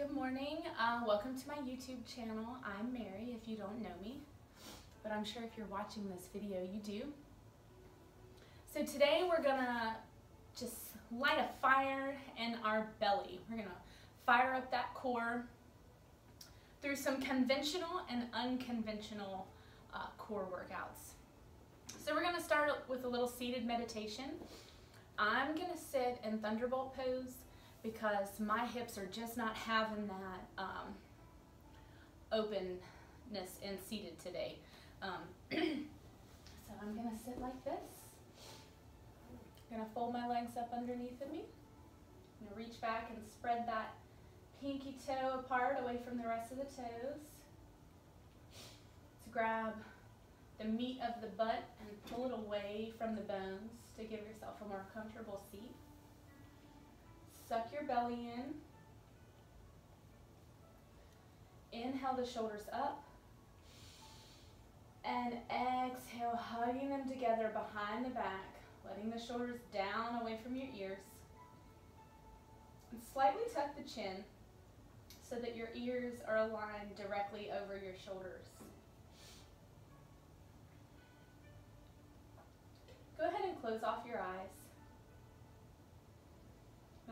Good morning. Welcome to my YouTube channel. I'm Mary, if you don't know me, but I'm sure if you're watching this video, you do. So today we're gonna just light a fire in our belly. We're gonna fire up that core through some conventional and unconventional core workouts. So we're gonna start with a little seated meditation. I'm gonna sit in Thunderbolt pose because my hips are just not having that openness in seated today. So I'm gonna sit like this. I'm gonna fold my legs up underneath of me. I'm gonna reach back and spread that pinky toe apart away from the rest of the toes. To grab the meat of the butt and pull it away from the bones to give yourself a more comfortable seat. Suck your belly in. Inhale the shoulders up. And exhale, hugging them together behind the back, letting the shoulders down away from your ears. And slightly tuck the chin so that your ears are aligned directly over your shoulders. Go ahead and close off your eyes.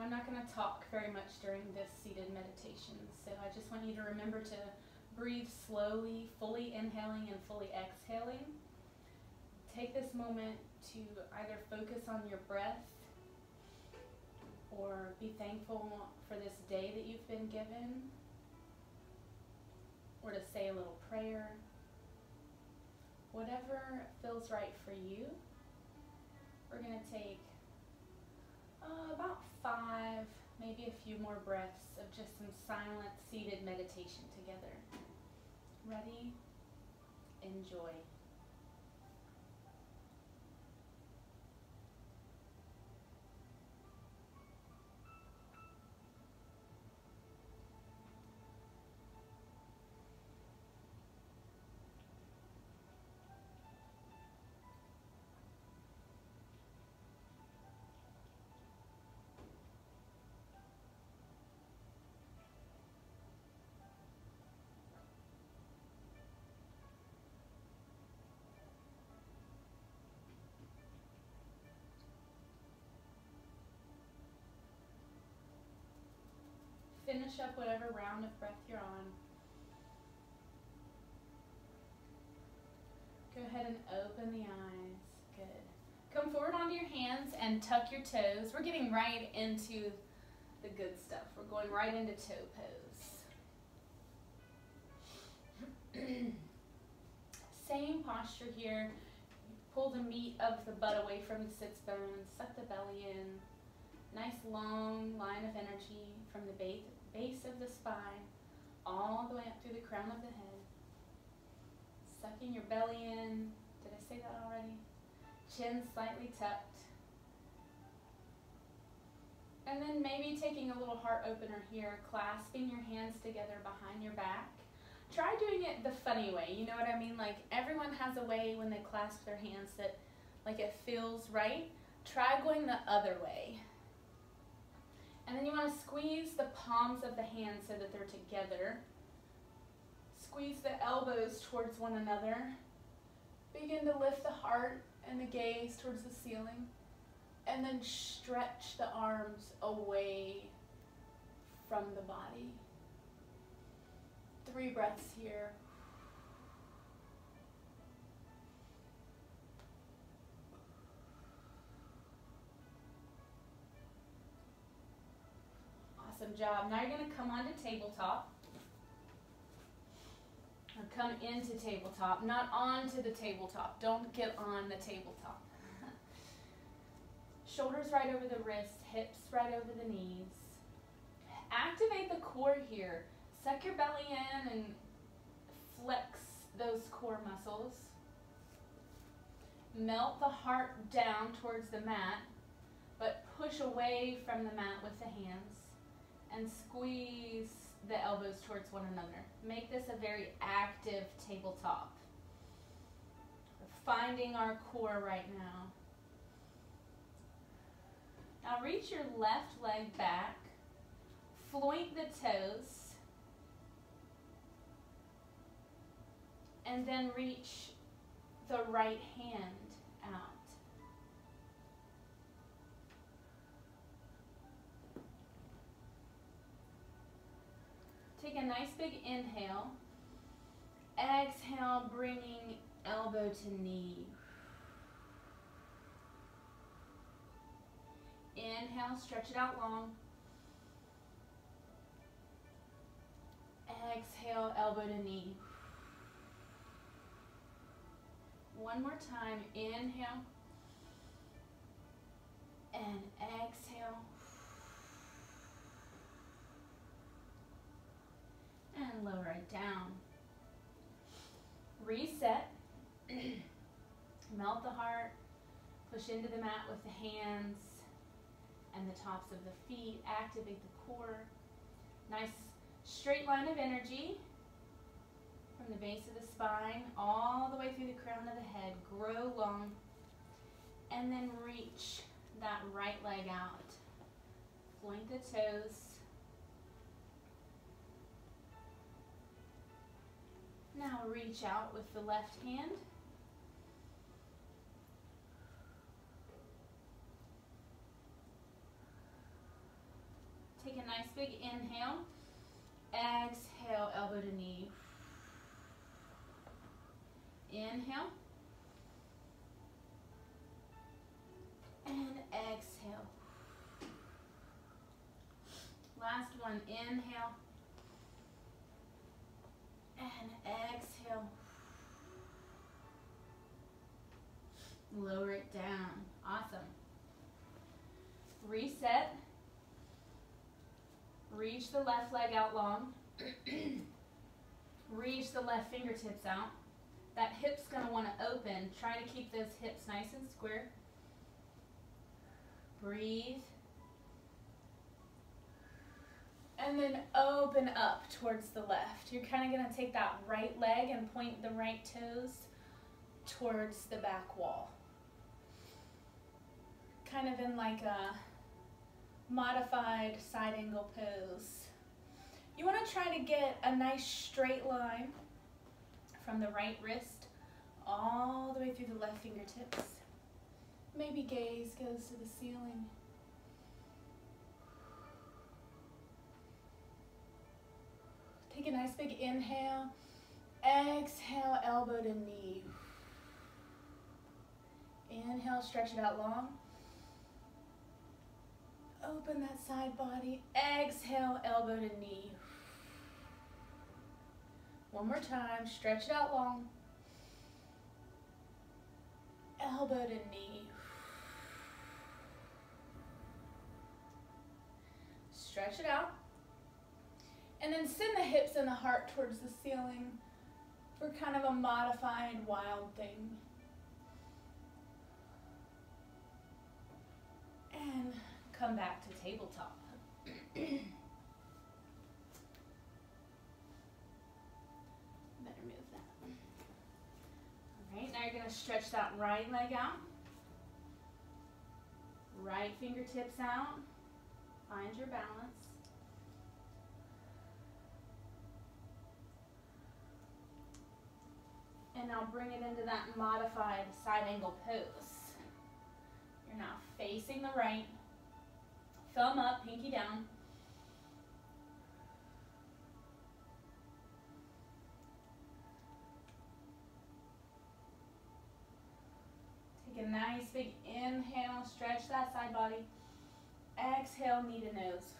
I'm not going to talk very much during this seated meditation, so I just want you to remember to breathe slowly, fully inhaling and fully exhaling. Take this moment to either focus on your breath or be thankful for this day that you've been given, or to say a little prayer. Whatever feels right for you. We're going to take about 5, maybe a few more breaths of just some silent seated meditation together. Ready? Enjoy. Finish up whatever round of breath you're on. Go ahead and open the eyes. Good. Come forward onto your hands and tuck your toes. We're getting right into the good stuff. We're going right into toe pose. Same posture here. Pull the meat of the butt away from the sits bones. Suck the belly in. Nice long line of energy from the base of the spine all the way up through the crown of the head. Sucking your belly in. Did I say that already? Chin slightly tucked. And then maybe taking a little heart opener here, clasping your hands together behind your back. Try doing it the funny way, you know what I mean? Like everyone has a way when they clasp their hands that like it feels right. Try going the other way. And then you want to squeeze the palms of the hands so that they're together. Squeeze the elbows towards one another. Begin to lift the heart and the gaze towards the ceiling. And then stretch the arms away from the body. 3 breaths here. Awesome job. Now you're going to come onto tabletop. Or come into tabletop, not onto the tabletop. Don't get on the tabletop. Shoulders right over the wrists, hips right over the knees. Activate the core here. Suck your belly in and flex those core muscles. Melt the heart down towards the mat, but push away from the mat with the hands. And squeeze the elbows towards one another. Make this a very active tabletop. We're finding our core right now. Now reach your left leg back, floint the toes, and then reach the right hand out. Take a nice big inhale. Exhale, bringing elbow to knee. Inhale, stretch it out long. Exhale, elbow to knee. One more time, inhale. And exhale. And lower it down. Reset. Melt the heart. Push into the mat with the hands and the tops of the feet. Activate the core. Nice straight line of energy from the base of the spine all the way through the crown of the head. Grow long. And then reach that right leg out. Point the toes. Now reach out with the left hand. Take a nice big inhale. Exhale, elbow to knee. Inhale. And exhale. Last one, inhale. And exhale. Lower it down. Awesome. Reset. Reach the left leg out long. Reach the left fingertips out. That hip's going to want to open. Try to keep those hips nice and square. Breathe. And then open up towards the left. You're kind of going to take that right leg and point the right toes towards the back wall. Kind of in like a modified side angle pose. You want to try to get a nice straight line from the right wrist all the way through the left fingertips. Maybe gaze goes to the ceiling. Take a nice big inhale. Exhale, elbow to knee. Inhale, stretch it out long. Open that side body. Exhale, elbow to knee. One more time, stretch it out long. Elbow to knee. Stretch it out. And then send the hips and the heart towards the ceiling for kind of a modified wild thing. And come back to tabletop. Better move that. All right, now you're going to stretch that right leg out. Right fingertips out. Find your balance. And now bring it into that modified side angle pose. You're now facing the right. Thumb up, pinky down. Take a nice big inhale, stretch that side body. Exhale, knee to nose.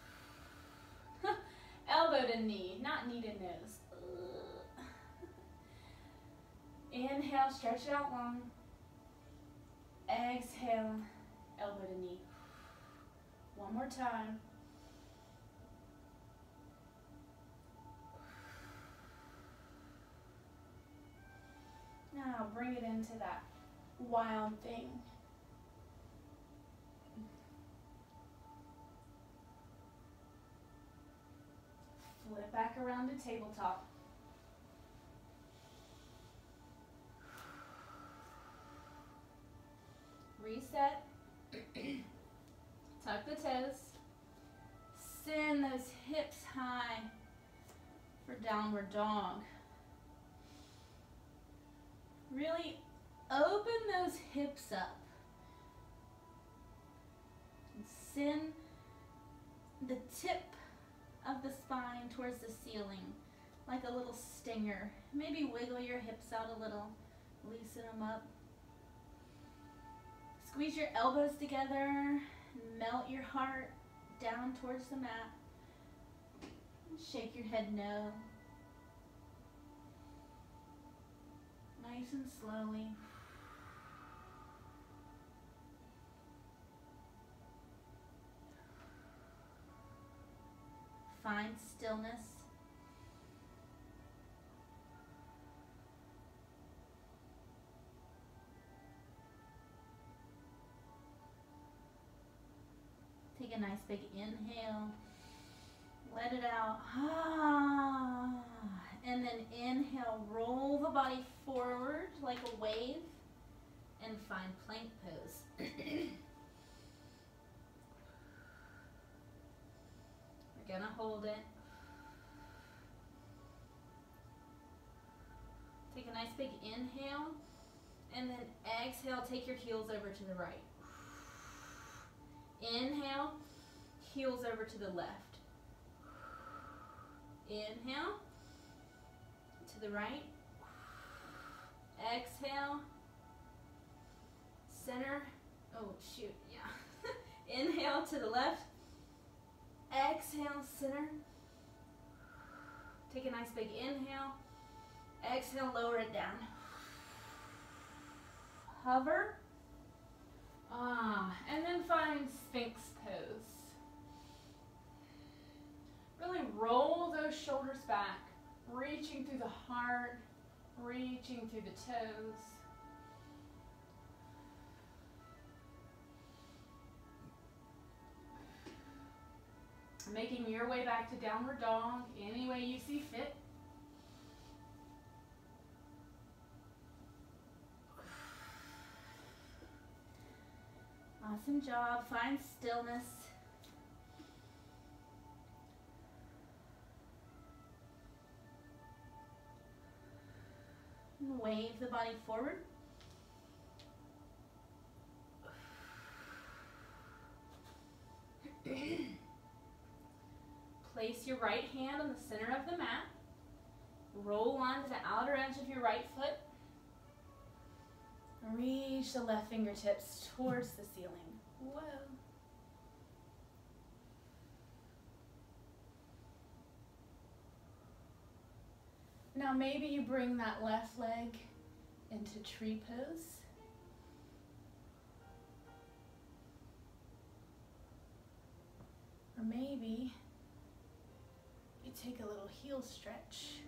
Elbow to knee, not knee to nose. Inhale, stretch it out long. Exhale, elbow to knee. One more time. Now bring it into that wild thing. Flip back around to tabletop. Reset. Tuck the toes. send those hips high for downward dog. Really open those hips up. And send the tip of the spine towards the ceiling, like a little stinger. Maybe wiggle your hips out a little, loosen them up. Squeeze your elbows together, melt your heart down towards the mat. Shake your head no. Nice and slowly. Find stillness. Take a nice big inhale. Let it out. And then inhale, roll the body forward like a wave and find plank pose. We're gonna hold it. Take a nice big inhale and then exhale, take your heels over to the right. Inhale, heels over to the left. Inhale, to the right. Exhale, center. Oh, shoot, yeah. Inhale to the left. Exhale, center. Take a nice big inhale. Exhale, lower it down. Hover. And then find Sphinx pose. Really roll those shoulders back, reaching through the heart, reaching through the toes. Making your way back to downward dog any way you see fit. Awesome job. Find stillness. And wave the body forward. Place your right hand on the center of the mat. Roll onto the outer edge of your right foot. Reach the left fingertips towards the ceiling. Whoa. Now maybe you bring that left leg into tree pose. Or maybe you take a little heel stretch.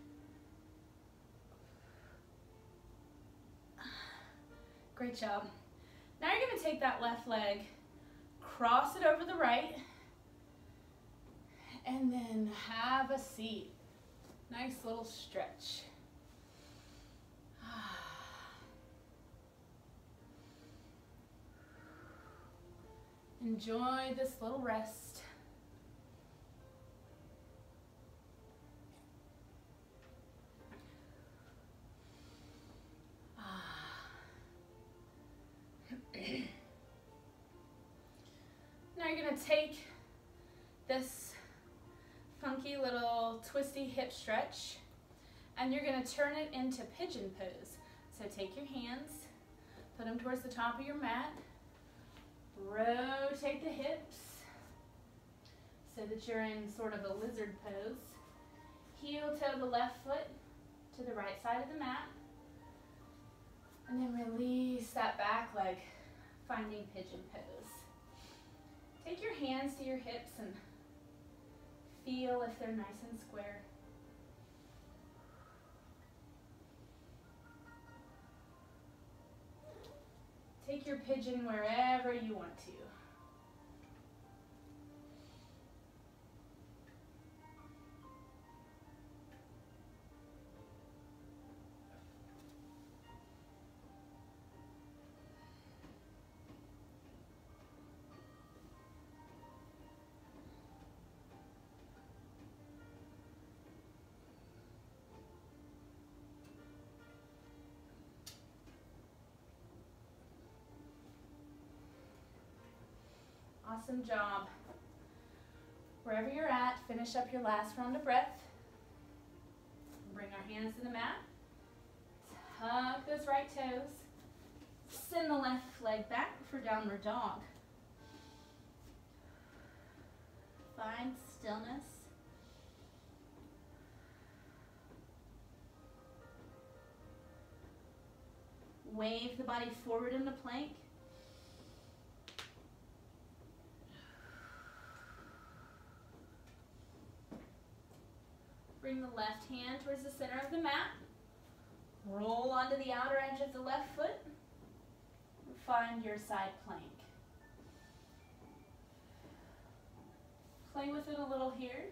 Great job. Now you're going to take that left leg, cross it over the right, and then have a seat. Nice little stretch. Enjoy this little rest. Now you're going to take this funky little twisty hip stretch and you're going to turn it into pigeon pose. So take your hands, put them towards the top of your mat, rotate the hips so that you're in sort of a lizard pose. Heel toe the left foot to the right side of the mat, and then release that back leg, finding pigeon pose. Take your hands to your hips and feel if they're nice and square. Take your pigeon wherever you want to. Awesome job. Wherever you're at, finish up your last round of breath. Bring our hands to the mat. Tuck those right toes. Send the left leg back for downward dog. Find stillness. Wave the body forward in the plank. Bring the left hand towards the center of the mat. Roll onto the outer edge of the left foot. Find your side plank. Play with it a little here.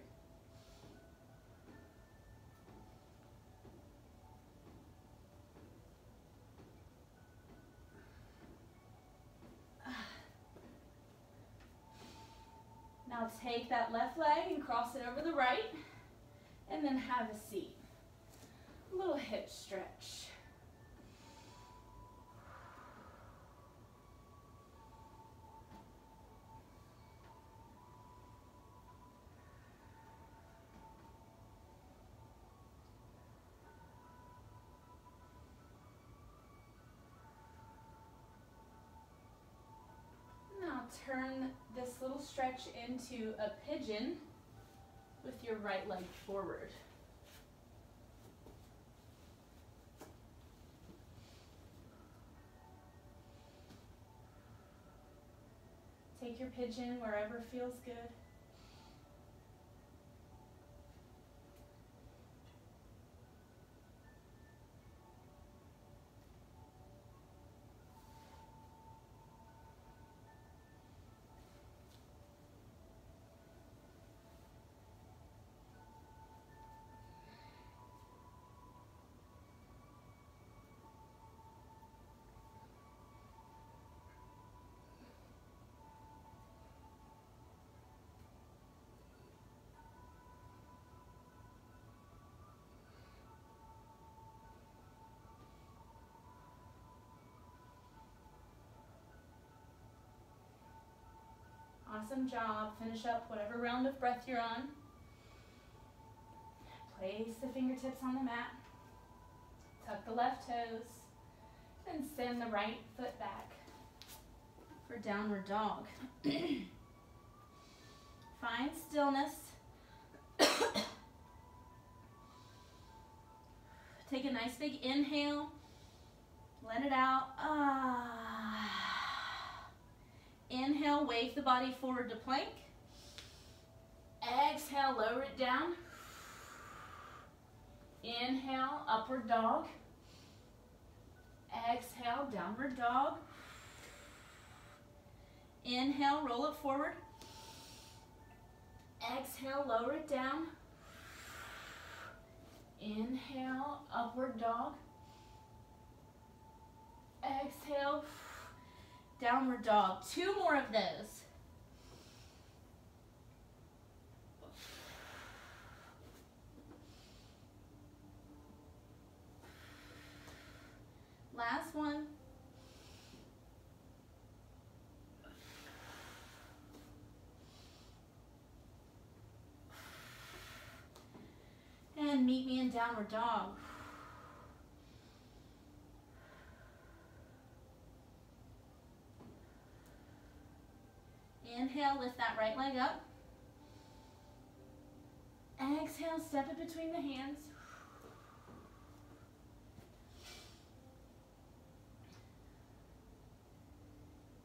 Now take that left leg and cross it over the right, and then have a seat. A little hip stretch. Now turn this little stretch into a pigeon with your right leg forward. Take your pigeon wherever feels good. Awesome job. Finish up whatever round of breath you're on. Place the fingertips on the mat. Tuck the left toes. And send the right foot back for downward dog. Find stillness. Take a nice big inhale. Let it out. Inhale, wave the body forward to plank. Exhale, lower it down. Inhale, upward dog. Exhale, downward dog. Inhale, roll it forward. Exhale, lower it down. Inhale, upward dog. Exhale, downward dog. 2 more of those. Last one. And meet me in downward dog. Inhale, lift that right leg up. Exhale, step it between the hands.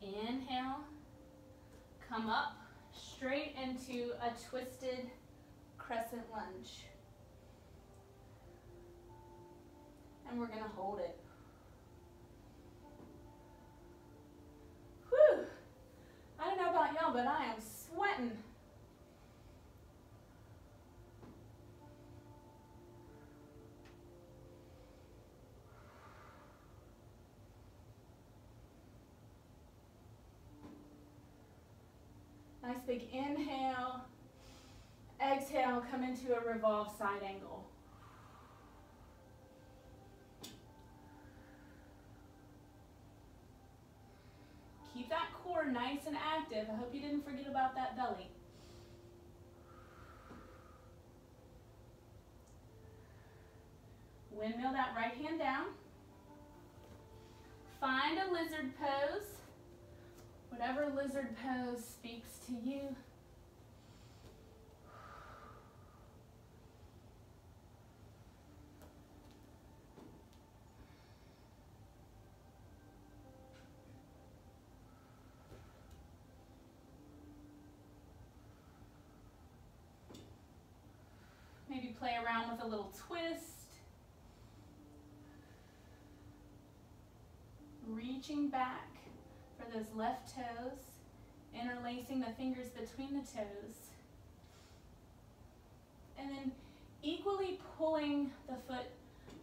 Inhale, come up straight into a twisted crescent lunge. And we're gonna hold it. Whew. I don't know about y'all, but I am sweating. Nice big inhale. Exhale, come into a revolve side angle. Keep that core core nice and active. I hope you didn't forget about that belly. Windmill that right hand down. Find a lizard pose. Whatever lizard pose speaks to you. Maybe play around with a little twist. Reaching back for those left toes, interlacing the fingers between the toes. And then equally pulling the foot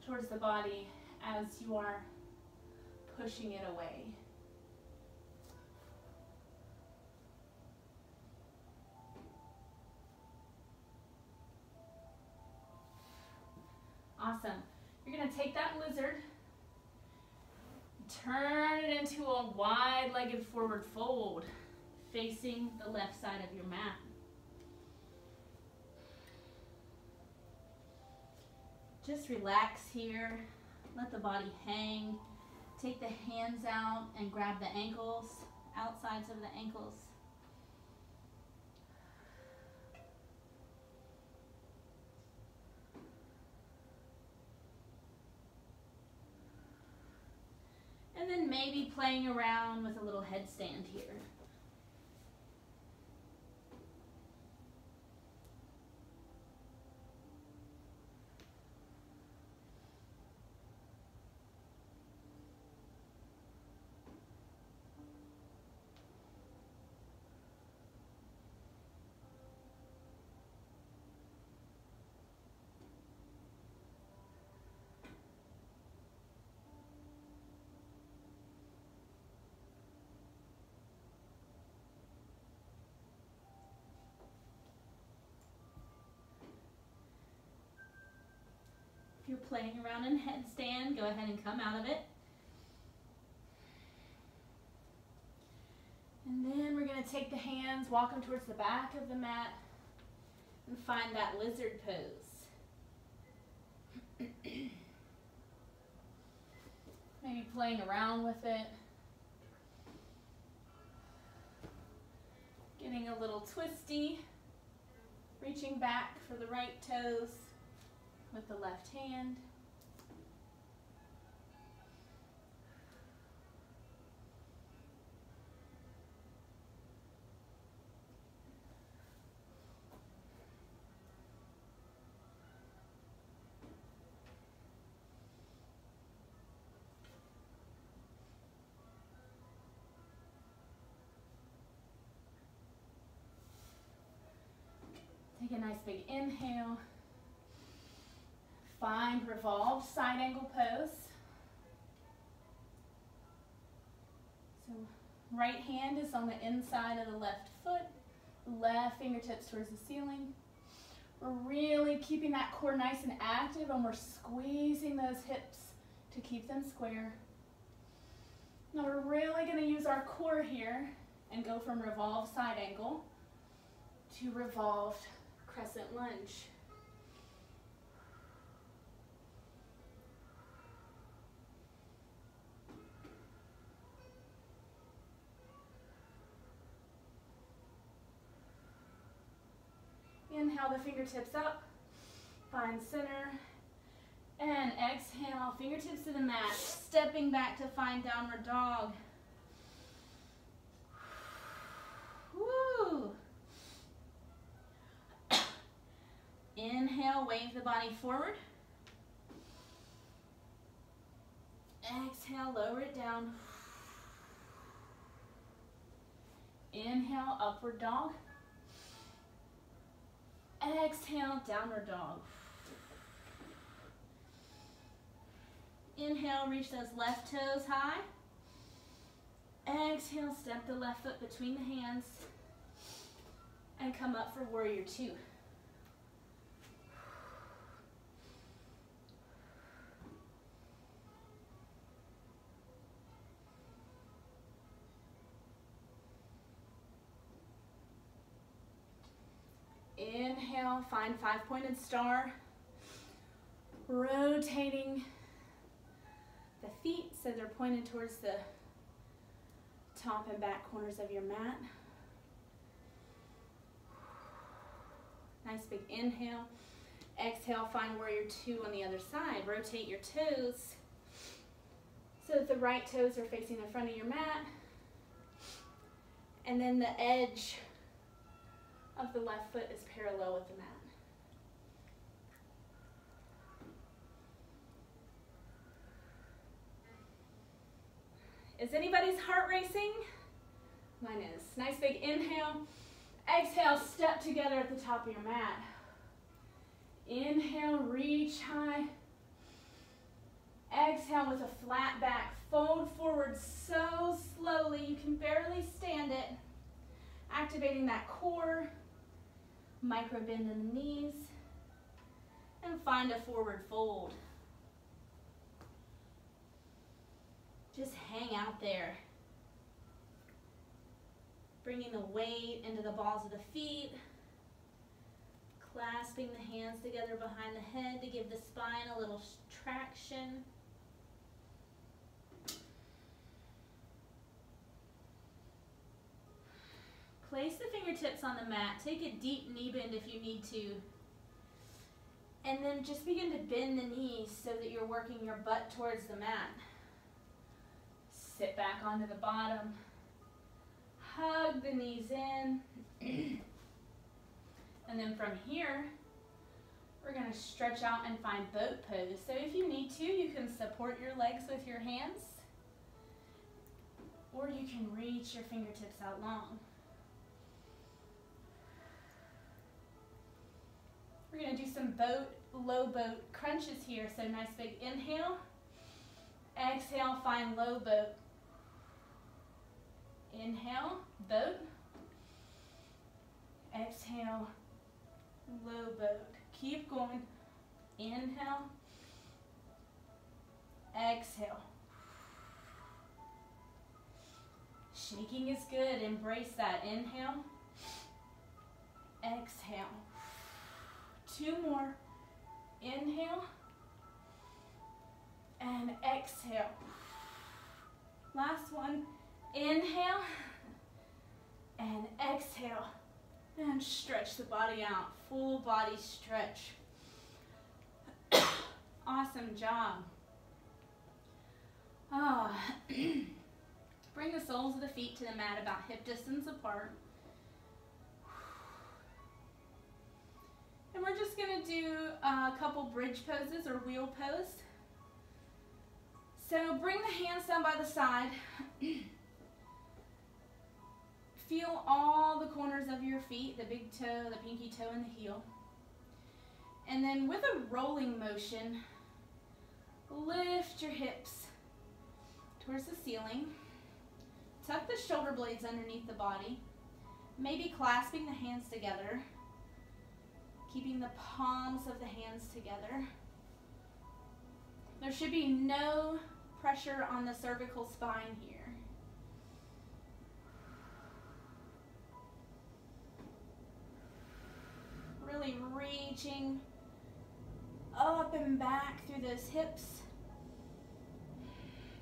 towards the body as you are pushing it away. Awesome. You're going to take that lizard, turn it into a wide-legged forward fold, facing the left side of your mat. Just relax here. Let the body hang. Take the hands out and grab the ankles, outsides of the ankles. And then maybe playing around with a little headstand here. If you're playing around in headstand, go ahead and come out of it. And then we're going to take the hands, walk them towards the back of the mat, and find that lizard pose. Maybe playing around with it. Getting a little twisty. Reaching back for the right toes with the left hand. Take a nice big inhale. Find revolved side angle pose. So right hand is on the inside of the left foot, left fingertips towards the ceiling. We're really keeping that core nice and active, and we're squeezing those hips to keep them square. Now we're really going to use our core here and go from revolved side angle to revolved crescent lunge. Inhale the fingertips up, find center, and exhale, fingertips to the mat, stepping back to find downward dog. Woo! Inhale, wave the body forward. Exhale, lower it down. Inhale, upward dog. Exhale, downward dog. Inhale, reach those left toes high. Exhale, step the left foot between the hands and come up for warrior two. Inhale, find 5-pointed star. Rotating the feet so they're pointed towards the top and back corners of your mat. Nice big inhale. Exhale, find warrior 2 on the other side. Rotate your toes so that the right toes are facing the front of your mat. And then the edge of the left foot is parallel with the mat. Is anybody's heart racing? Mine is. Nice big inhale. Exhale, step together at the top of your mat. Inhale, reach high. Exhale with a flat back. Fold forward so slowly you can barely stand it. Activating that core. Micro bend in the knees. And find a forward fold. Just hang out there. Bringing the weight into the balls of the feet. Clasping the hands together behind the head to give the spine a little traction. Place the fingertips on the mat. Take a deep knee bend if you need to. And then just begin to bend the knees so that you're working your butt towards the mat. Sit back onto the bottom. Hug the knees in. And then from here, we're going to stretch out and find boat pose. So if you need to, you can support your legs with your hands, or you can reach your fingertips out long. We're going to do some low boat crunches here. So nice big inhale. Exhale, find low boat. Inhale, boat. Exhale, low boat. Keep going. Inhale. Exhale. Shaking is good. Embrace that. Inhale. Exhale. 2 more. Inhale. And exhale. Last one. Inhale. And exhale. And stretch the body out. Full body stretch. Awesome job. Bring the soles of the feet to the mat about hip distance apart. And we're just going to do a couple bridge poses or wheel pose. So bring the hands down by the side. Feel all the corners of your feet, the big toe, the pinky toe, and the heel. And then with a rolling motion, lift your hips towards the ceiling. Tuck the shoulder blades underneath the body. Maybe clasping the hands together. Keeping the palms of the hands together. There should be no pressure on the cervical spine here. Really reaching up and back through those hips.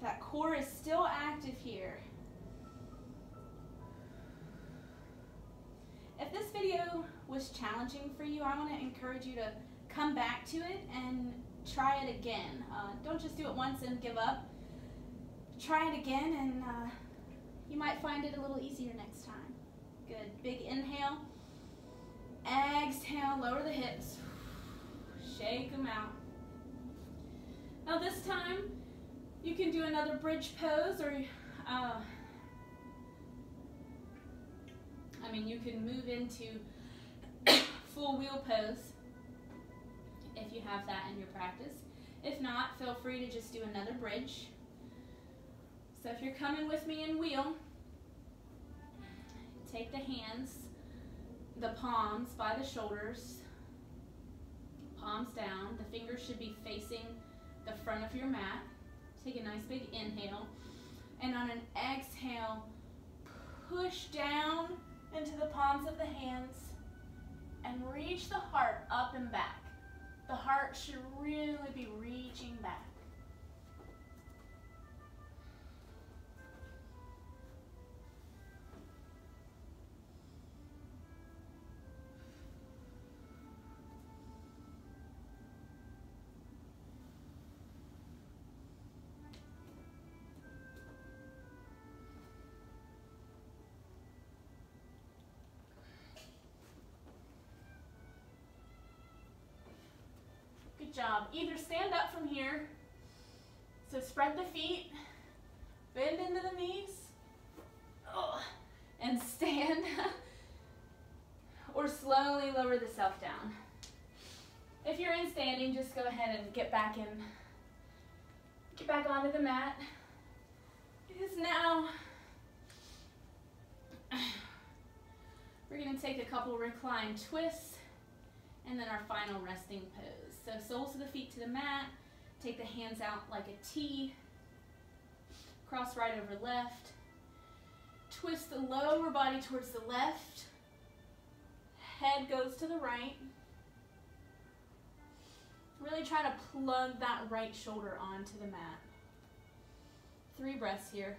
That core is still active here. If this video was challenging for you, I want to encourage you to come back to it and try it again. Don't just do it once and give up. Try it again and you might find it a little easier next time. Good. Big inhale. Exhale, lower the hips. Shake them out. Now this time, you can do another bridge pose, or you can move into full wheel pose if you have that in your practice. If not, feel free to just do another bridge. So if you're coming with me in wheel, take the hands, the palms by the shoulders, palms down. The fingers should be facing the front of your mat. Take a nice big inhale. And on an exhale, push down into the palms of the hands. And reach the heart up and back. The heart should really be reaching back. Good job. Either stand up from here, so spread the feet, bend into the knees, and stand, or slowly lower the self down. If you're in standing, just go ahead and get back onto the mat. Because now we're going to take a couple recline twists and then our final resting pose. So soles of the feet to the mat, take the hands out like a T, cross right over left, twist the lower body towards the left, head goes to the right. Really try to plug that right shoulder onto the mat. 3 breaths here.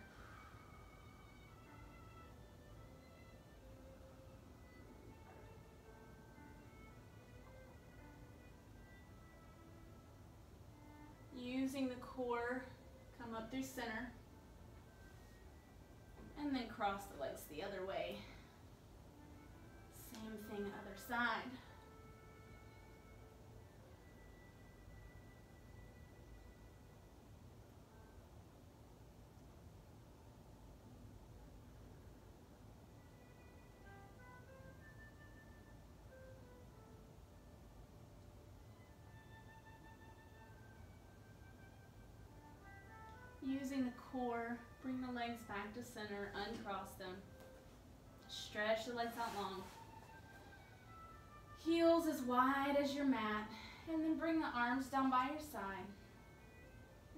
Using the core, come up through center, and then cross the legs the other way. Same thing, other side. Using the core, bring the legs back to center, uncross them. Stretch the legs out long. Heels as wide as your mat, and then bring the arms down by your side.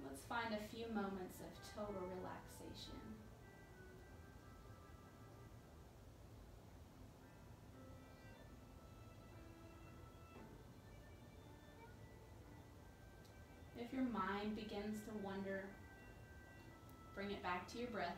Let's find a few moments of total relaxation. If your mind begins to wander, bring it back to your breath.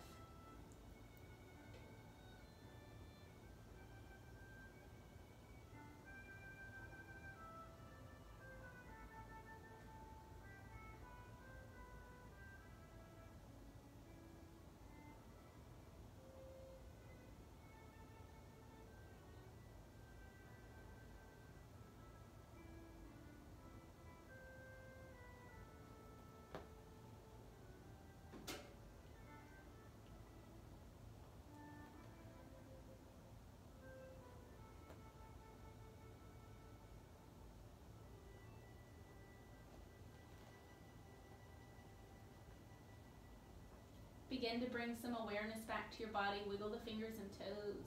Begin to bring some awareness back to your body. Wiggle the fingers and toes.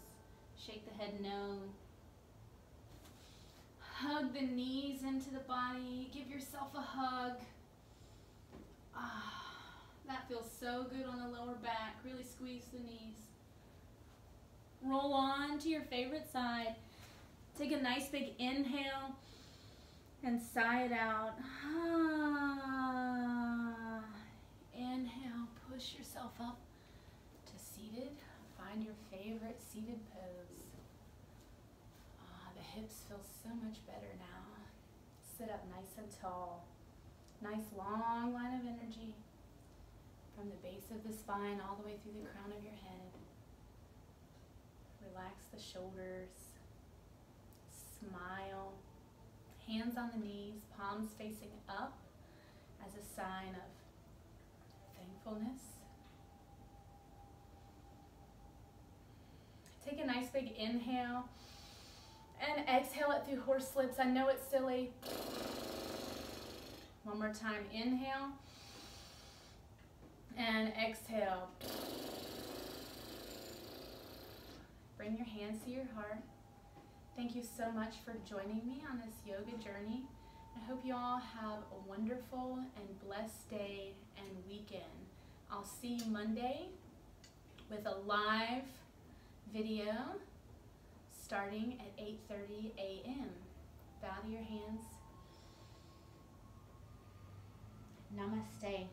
Shake the head no. Hug the knees into the body. Give yourself a hug. That feels so good on the lower back. Really squeeze the knees. Roll on to your favorite side. Take a nice big inhale and sigh it out. Inhale, push yourself up to seated. Find your favorite seated pose. The hips feel so much better now. Sit up nice and tall. Nice long line of energy from the base of the spine all the way through the crown of your head. Relax the shoulders. Smile. Hands on the knees, palms facing up as a sign of thankfulness. Take a nice big inhale and exhale it through horse lips. I know it's silly. One more time, inhale and exhale. Bring your hands to your heart. Thank you so much for joining me on this yoga journey. I hope you all have a wonderful and blessed day and weekend. I'll see you Monday with a live video. starting at 8:30 a.m. Bow to your hands. Namaste.